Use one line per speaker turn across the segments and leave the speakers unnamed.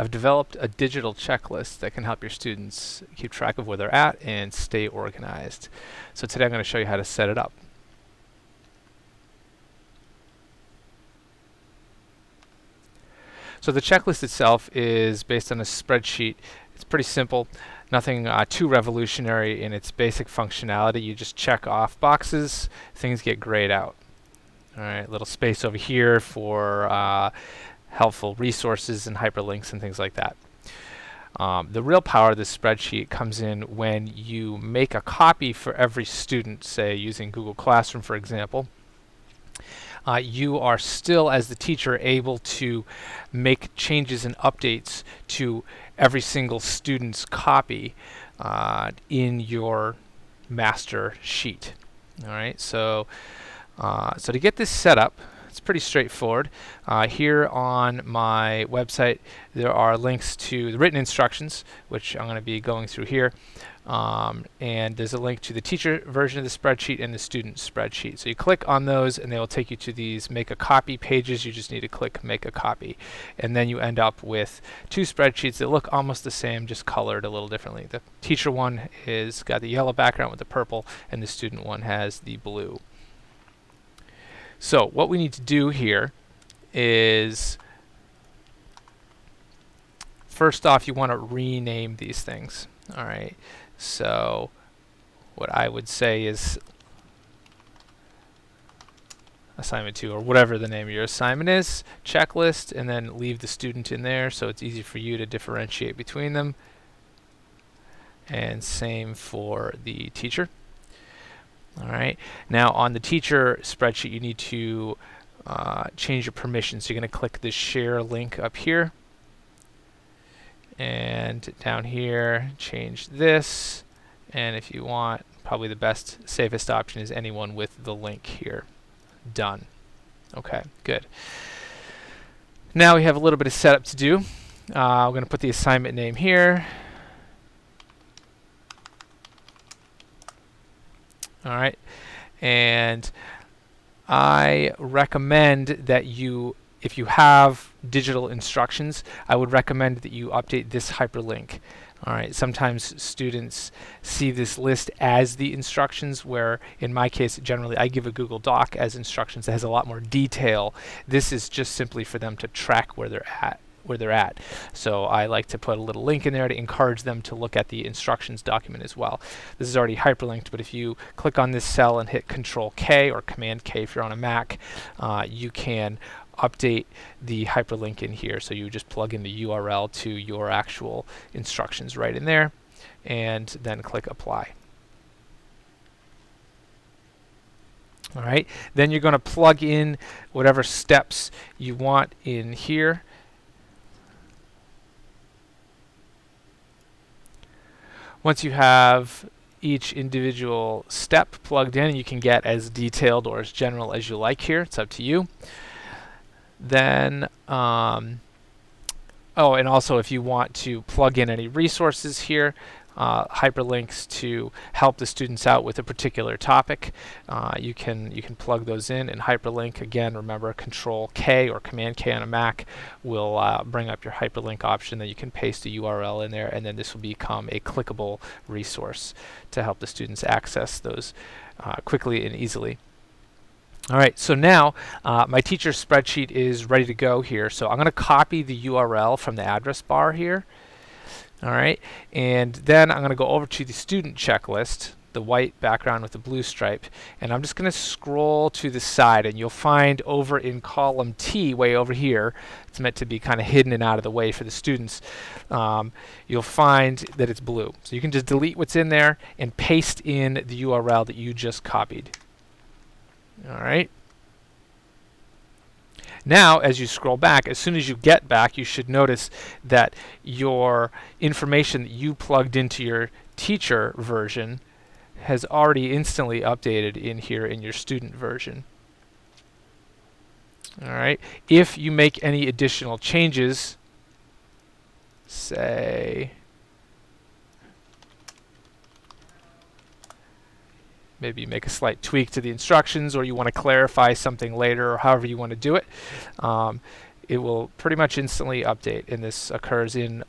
I've developed a digital checklist that can help your students keep track of where they're at and stay organized. So today I'm going to show you how to set it up. So the checklist itself is based on a spreadsheet. It's pretty simple, nothing too revolutionary in its basic functionality. You just check off boxes, things get grayed out. All right, little space over here for helpful resources and hyperlinks and things like that. The real power of this spreadsheet comes in when you make a copy for every student, say using Google Classroom for example. You are still, as the teacher, able to make changes and updates to every single student's copy in your master sheet. All right, so to get this set up, it's pretty straightforward. Here on my website, there are links to the written instructions, which I'm going to be going through here. And there's a link to the teacher version of the spreadsheet and the student spreadsheet. So you click on those and they will take you to these make a copy pages. You just need to click make a copy. And then you end up with two spreadsheets that look almost the same, just colored a little differently. The teacher one is got the yellow background with the purple, and the student one has the blue. So what we need to do here is, first off, you want to rename these things. All right. So what I would say is assignment 2, or whatever the name of your assignment is, checklist, and then leave the student in there so it's easy for you to differentiate between them. And same for the teacher. All right. Now on the teacher spreadsheet, you need to change your permissions. So you're going to click the share link up here. And down here, change this. And if you want, probably the best, safest option is anyone with the link here. Done. Okay, good. Now we have a little bit of setup to do. We're going to put the assignment name here. All right. And I recommend that you, if you have digital instructions, I would recommend that you update this hyperlink. All right, sometimes students see this list as the instructions, where in my case, generally I give a Google Doc as instructions that has a lot more detail. This is just simply for them to track where they're at. So I like to put a little link in there to encourage them to look at the instructions document as well. This is already hyperlinked, but if you click on this cell and hit Control K or Command K if you're on a Mac, you can update the hyperlink in here. So you just plug in the URL to your actual instructions right in there, and then click Apply. All right, then you're going to plug in whatever steps you want in here. Once you have each individual step plugged in, you can get as detailed or as general as you like here. It's up to you. Then, oh, and also if you want to plug in any resources here, hyperlinks to help the students out with a particular topic, you can plug those in and hyperlink. Again, remember Control K or Command K on a Mac will bring up your hyperlink option. Then you can paste a URL in there, and then this will become a clickable resource to help the students access those quickly and easily. All right, so now my teacher spreadsheet is ready to go here. So I'm going to copy the URL from the address bar here. All right, and then I'm going to go over to the student checklist, the white background with the blue stripe, and I'm just going to scroll to the side, and you'll find over in column T, way over here, it's meant to be kind of hidden and out of the way for the students, you'll find that it's blue. So you can just delete what's in there and paste in the URL that you just copied. All right. Now, as you scroll back, as soon as you get back, you should notice that your information that you plugged into your teacher version has already instantly updated in here in your student version. All right. If you make any additional changes, say, maybe you make a slight tweak to the instructions, or you want to clarify something later, or however you want to do it, it will pretty much instantly update. And this occurs in,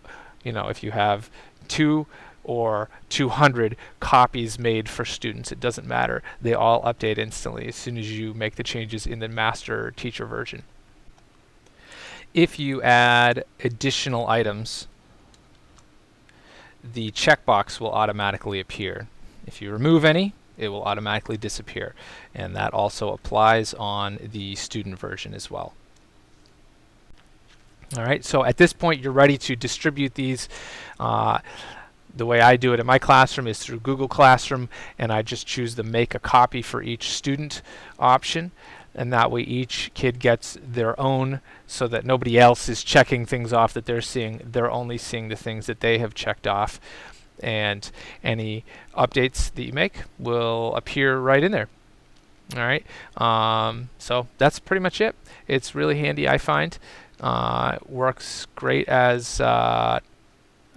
if you have 2 or 200 copies made for students, it doesn't matter. They all update instantly as soon as you make the changes in the master teacher version. If you add additional items, the checkbox will automatically appear. If you remove any, it will automatically disappear. And that also applies on the student version as well. All right, so at this point, you're ready to distribute these. The way I do it in my classroom is through Google Classroom, and I just choose the make a copy for each student option. And that way each kid gets their own, so that nobody else is checking things off that they're seeing. They're only seeing the things that they have checked off. And any updates that you make will appear right in there. All right, so that's pretty much it. It's really handy, I find. Works great as an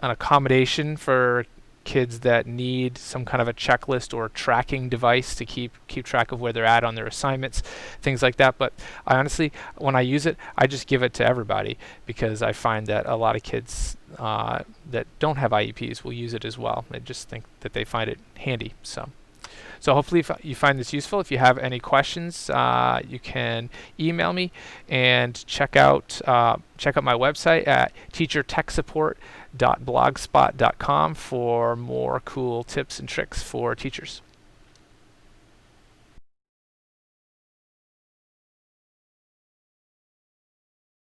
accommodation for kids that need some kind of a checklist or tracking device to keep track of where they're at on their assignments, things like that. But I honestly, when I use it, I just give it to everybody, because I find that a lot of kids that don't have IEPs will use it as well. I just think that they find it handy. So hopefully you find this useful. If you have any questions, you can email me, and check out my website at teachertechsupport.blogspot.com for more cool tips and tricks for teachers.